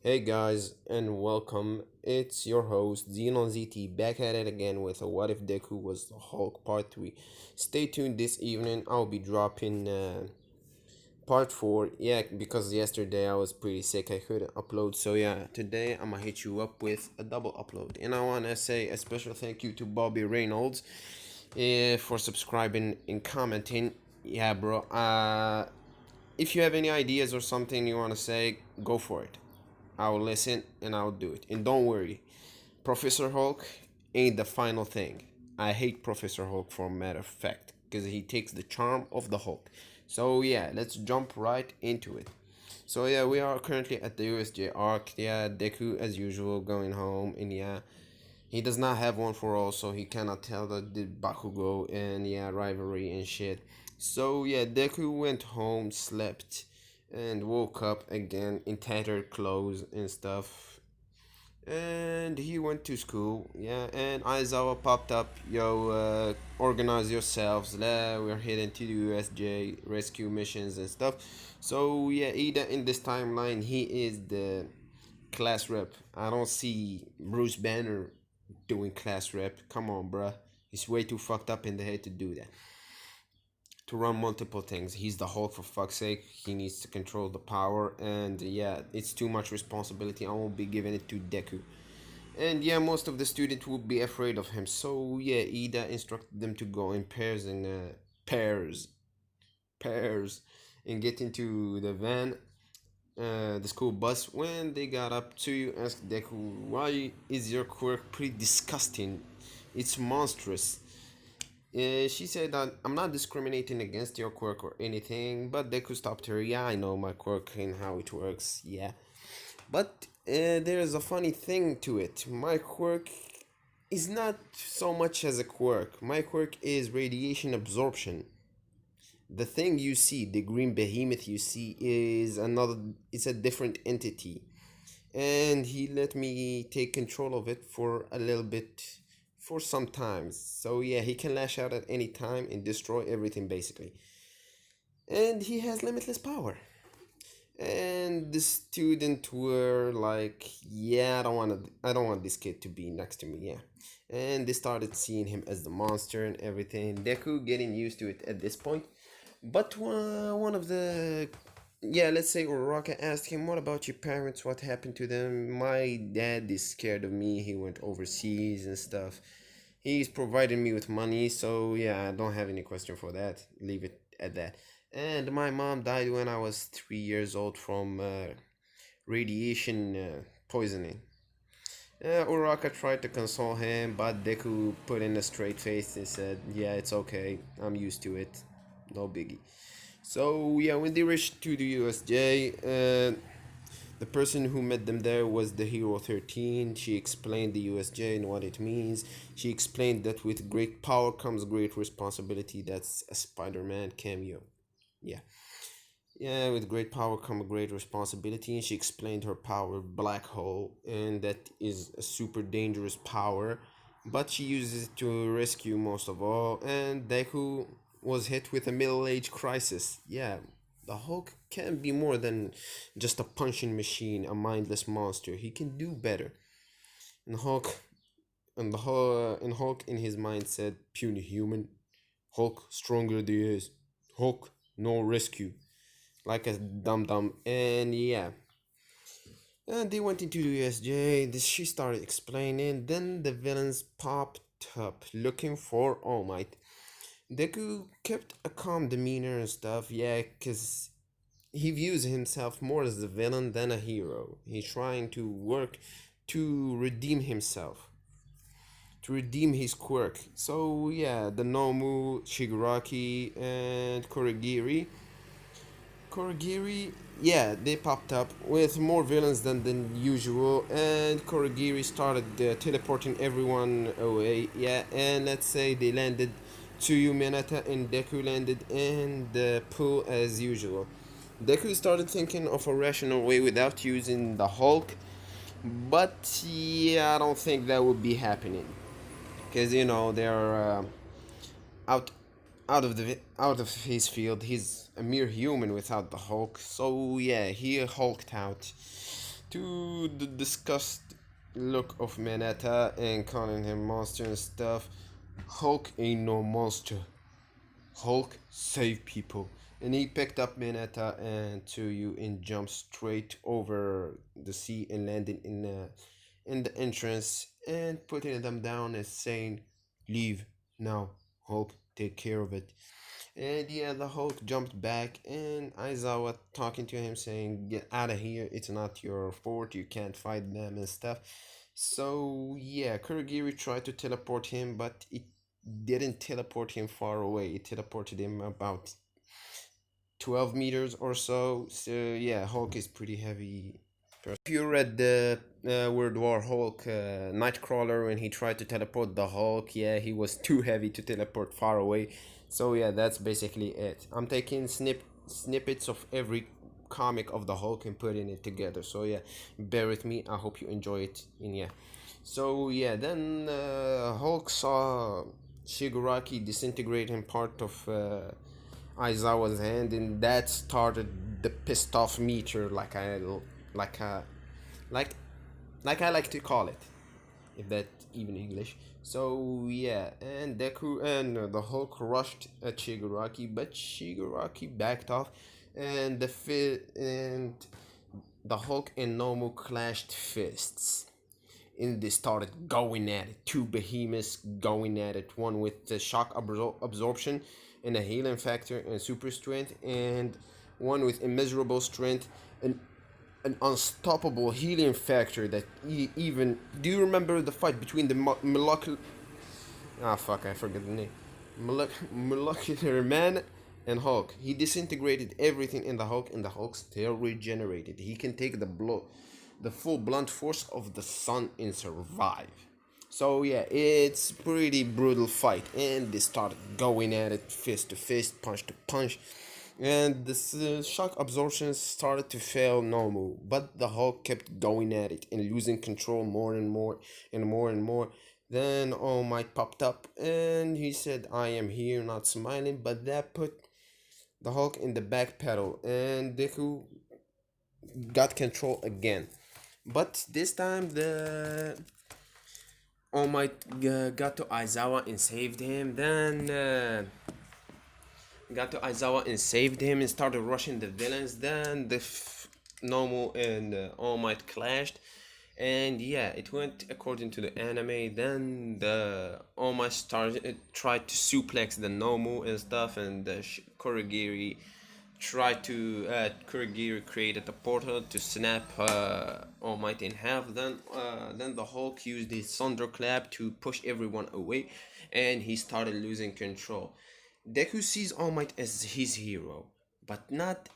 Hey guys, and welcome. It's your host Xenon ZT back at it again with a What If Deku Was the Hulk Part 3. Stay tuned this evening. I'll be dropping Part 4. Yeah, because yesterday I was pretty sick, I couldn't upload. So, yeah, today I'm gonna hit you up with a double upload. And I wanna say a special thank you to Bobby Reynolds for subscribing and commenting. Yeah, bro. If you have any ideas or something you wanna say, go for it. I'll listen and I'll do it. And don't worry, Professor Hulk ain't the final thing. I hate Professor Hulk for a matter of fact because he takes the charm of the Hulk. So yeah, let's jump right into it. So yeah, we are currently at the USJ arc. Yeah, Deku as usual going home, and yeah, he does not have one for all, so he cannot tell the Bakugo and yeah rivalry and shit. So yeah, Deku went home, slept, and woke up again in tattered clothes and stuff. And he went to school, yeah. And Aizawa popped up, yo, organize yourselves. We're heading to the USJ rescue missions and stuff. So yeah, Ida in this timeline, he is the class rep. I don't see Bruce Banner doing class rep. Come on, bruh. He's way too fucked up in the head to do that. To run multiple things. He's the Hulk for fuck's sake. He needs to control the power, and yeah, it's too much responsibility. I won't be giving it to Deku. And yeah, most of the students would be afraid of him. So yeah, Ida instructed them to go in pairs, pairs, and get into the van, the school bus. When they got up to you, asked Deku, "Why is your quirk pretty disgusting? It's monstrous." She said that I'm not discriminating against your quirk or anything, but Deku stopped her. Yeah, I know my quirk and how it works. Yeah, but there's a funny thing to it. My quirk is not so much as a quirk. My quirk is radiation absorption. The thing you see, the green behemoth you see, is another. It's a different entity, and he let me take control of it for a little bit, for some times. So yeah, he can lash out at any time and destroy everything basically, and he has limitless power. And the student were like, yeah, I don't want this kid to be next to me. Yeah, and they started seeing him as the monster and everything. Deku getting used to it at this point. But one of the, yeah, let's say Uraraka asked him, what about your parents? What happened to them? My dad is scared of me. He went overseas and stuff. He's providing me with money, so yeah, I don't have any question for that. Leave it at that. And my mom died when I was 3 years old from radiation poisoning. Uraka tried to console him, but Deku put in a straight face and said, yeah, it's okay. I'm used to it. No biggie. So, yeah, when they reached to the USJ, the person who met them there was the Hero 13. She explained the USJ and what it means. She explained that with great power comes great responsibility. That's a Spider Man cameo. Yeah. Yeah, with great power come a great responsibility. And she explained her power, black hole, and that is a super dangerous power. But she uses it to rescue most of all. And Deku was hit with a middle age crisis. Yeah, the Hulk can be more than just a punching machine, a mindless monster. He can do better. And Hulk in his mind said, "Puny human, Hulk stronger than is. Hulk no rescue." Like a dum dum. And yeah, and they went into the USJ. She started explaining. Then the villains popped up looking for All Might. Deku kept a calm demeanor and stuff, yeah, because he views himself more as a villain than a hero. He's trying to work to redeem himself, to redeem his quirk. So, yeah, the Nomu, Shigaraki, and Korigiri, yeah, they popped up with more villains than usual, and Korigiri started teleporting everyone away. Yeah, and let's say they landed. Tsuyu Mineta and Deku landed in the pool as usual. Deku started thinking of a rational way without using the Hulk, but yeah, I don't think that would be happening because they're out out of his field. He's a mere human without the Hulk. So yeah, he hulked out. to the disgust look of Manetta and calling him monster and stuff. Hulk ain't no monster. Hulk saved people. And he picked up Mineta and Tsuyu and jumped straight over the sea and landed in the entrance and putting them down and saying, "Leave now, Hulk, take care of it." And yeah, the Hulk jumped back and Aizawa talking to him saying, "Get out of here, it's not your fort, you can't fight them and stuff." So yeah, Kurogiri tried to teleport him, but it didn't teleport him far away. It teleported him about 12 meters or so. So yeah, Hulk is pretty heavy. If you read the World War Hulk Nightcrawler when he tried to teleport the Hulk, yeah, he was too heavy to teleport far away. So yeah, that's basically it. I'm taking snippets of every comic of the Hulk and putting it together. So yeah, bear with me. I hope you enjoy it. And yeah, so yeah, then Hulk saw Shigaraki disintegrating part of Aizawa's hand, and that started the pissed off meter, like I like like I like to call it, if that even English. So yeah, and Deku and the Hulk rushed at Shigaraki, but Shigaraki backed off, and the Hulk and Nomu clashed fists. And they started going at it. Two behemoths going at it. One with the shock absorption and a healing factor and super strength, and one with immeasurable strength and an unstoppable healing factor that even. Do you remember the fight between the molecular? Ah, fuck, I forget the name. Molecular Man and Hulk. He disintegrated everything in the Hulk, and the Hulk still regenerated. He can take the full blunt force of the sun and survive. So yeah, it's pretty brutal fight, and they started going at it fist to fist, punch to punch, and the shock absorption started to fail normal. But the Hulk kept going at it and losing control more and more and more and more. Then All Might popped up, and he said, "I am here," not smiling, but that put the Hulk in the back pedal, and Deku got control again. But this time the All Might got to Aizawa and saved him. Then got to Aizawa and saved him and started rushing the villains. Then the normal and All Might clashed. And yeah, it went according to the anime. Then the All Might started tried to suplex the Nomu and stuff, and the Kurogiri tried to Kurogiri created a portal to snap All Might in half. Then the Hulk used his thunderclap to push everyone away, and he started losing control. Deku sees All Might as his hero, but not.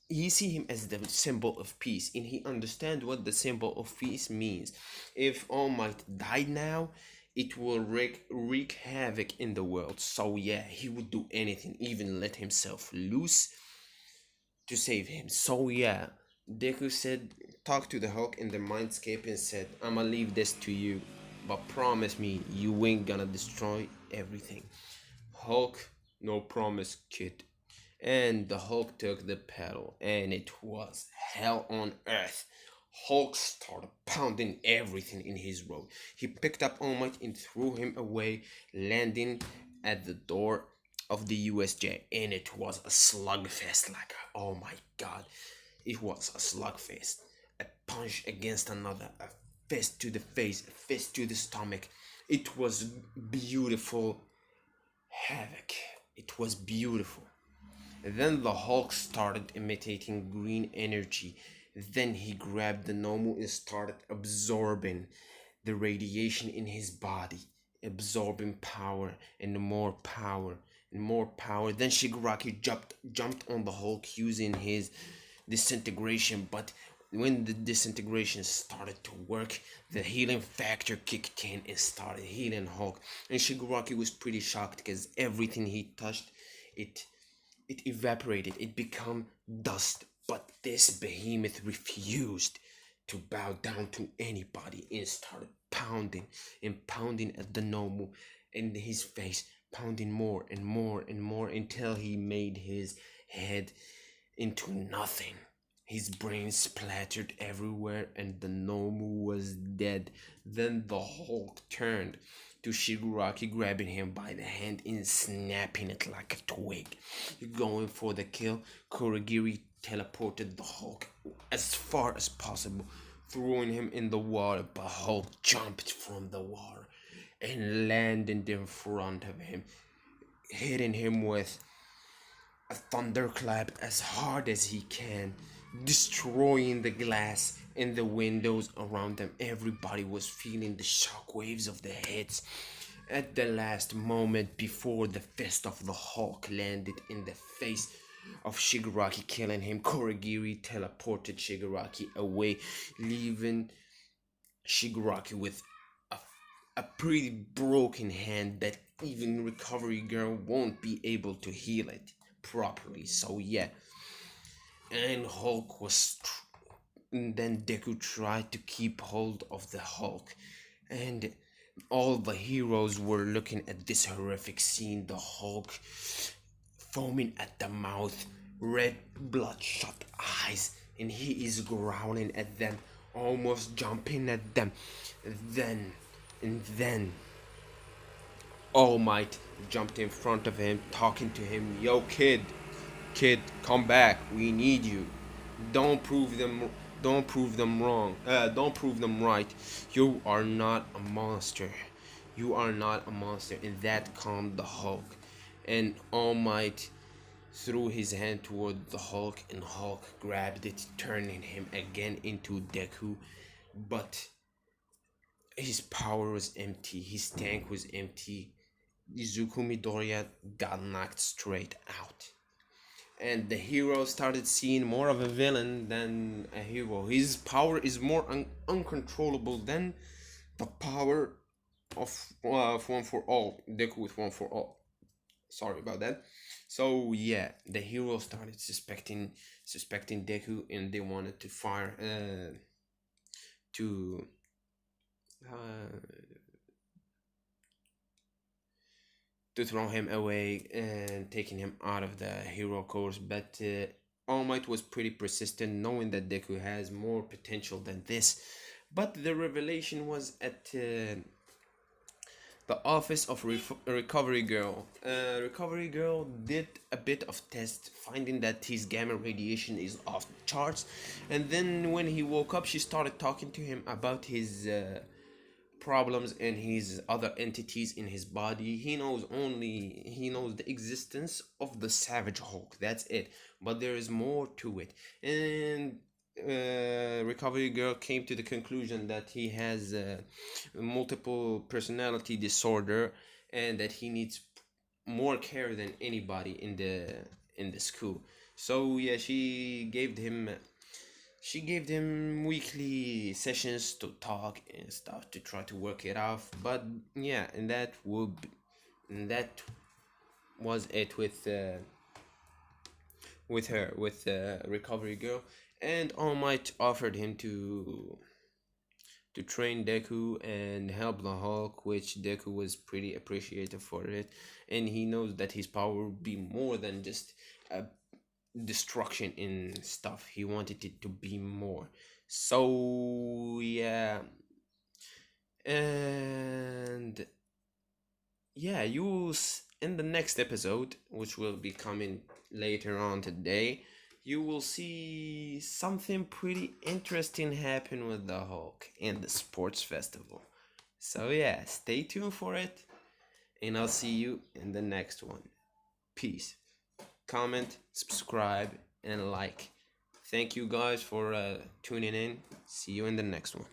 He see him as the symbol of peace, and he understand what the symbol of peace means. If All Might died now, it will wreak havoc in the world. So yeah, he would do anything, even let himself loose to save him. So yeah, Deku said, talk to the Hulk in the mindscape and said, "I'ma leave this to you, but promise me you ain't gonna destroy everything." Hulk, no promise, kid. And the Hulk took the pedal, and it was hell on earth. Hulk started pounding everything in his road. He picked up All Might and threw him away, landing at the door of the USJ. And it was a slugfest. Like, oh my god, it was a slugfest. A punch against another, a fist to the face, a fist to the stomach. It was beautiful havoc. It was beautiful. Then the Hulk started imitating green energy. Then he grabbed the Nomu and started absorbing the radiation in his body, absorbing power and more power and more power. Then Shigaraki jumped on the Hulk using his disintegration, but when the disintegration started to work, the healing factor kicked in and started healing Hulk. And Shigaraki was pretty shocked because everything he touched, it it evaporated, it became dust. But this behemoth refused to bow down to anybody and started pounding and pounding at the Nomu in his face, pounding more and more and more until he made his head into nothing. His brain splattered everywhere and the Nomu was dead. Then the Hulk turned to Shigaraki, grabbing him by the hand and snapping it like a twig. Going for the kill, Kurogiri teleported the Hulk as far as possible, throwing him in the water, but Hulk jumped from the water and landed in front of him, hitting him with a thunderclap as hard as he can, destroying the glass and the windows around them. Everybody was feeling the shockwaves of the hits. At the last moment before the fist of the Hulk landed in the face of Shigaraki, killing him, Kurogiri teleported Shigaraki away, leaving Shigaraki with a, a pretty broken hand that even Recovery Girl won't be able to heal it properly. So yeah, and Hulk was and then Deku tried to keep hold of the Hulk, and all the heroes were looking at this horrific scene. The Hulk foaming at the mouth, red bloodshot eyes, and he is growling at them, almost jumping at them. Then and then All Might jumped in front of him, talking to him. Yo, kid, come back. We need you. Don't prove them. Don't prove them wrong. Don't prove them right. You are not a monster. You are not a monster. And that calmed the Hulk. And All Might threw his hand toward the Hulk, and Hulk grabbed it, turning him again into Deku. But his power was empty. His tank was empty. Izuku Midoriya got knocked straight out. And the hero started seeing more of a villain than a hero. His power is more uncontrollable than the power of One for All. Deku with One for All. Sorry about that. So yeah, the hero started suspecting Deku, and they wanted to fire to uh, to throw him away and taking him out of the hero course. But All Might was pretty persistent, knowing that Deku has more potential than this. But the revelation was at the office of Recovery Girl. Recovery Girl did a bit of test, finding that his gamma radiation is off the charts. And then when he woke up, she started talking to him about his problems and his other entities in his body. He knows the existence of the Savage Hulk. That's it. But there is more to it. And Recovery Girl came to the conclusion that he has multiple personality disorder, and that he needs more care than anybody in the school. So yeah, she gave him weekly sessions to talk and stuff to try to work it out. But yeah, and that was it with Recovery Girl. And All Might offered him to train Deku and help the Hulk, which Deku was pretty appreciative for it. And he knows that his power would be more than just a destruction in stuff. He wanted it to be more. So yeah, and yeah, you will in the next episode, which will be coming later on today, you will see something pretty interesting happen with the Hulk and the sports festival. So yeah, stay tuned for it, and I'll see you in the next one. Peace. Comment, subscribe, and like. Thank you guys for tuning in. See you in the next one.